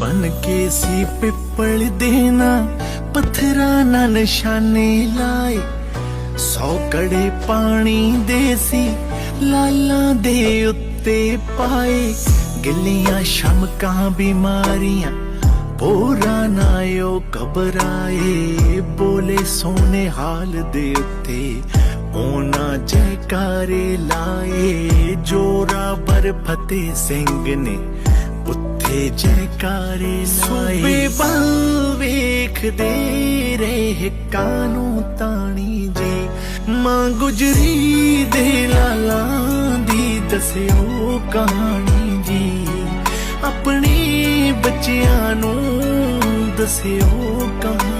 बन के सी पिपल देना पत्थरा ना निशाने लाए, 100 कड़े पानी दे सी लाला दे उत्ते पाए। गिलियां शमकां बीमारियां पूरा ना यो घबराए, बोले सोने हाल दे उत्ते ओना जयकारे लाए। जोरावर फतेह सिंह ने उत्थे जयकारे लाए। बल वेखदे रहे कानू ताणी जी, मां गुजरी दे लाला दी दस्यो कहानी जी। अपने बच्चियां नू दस्यो कहानी।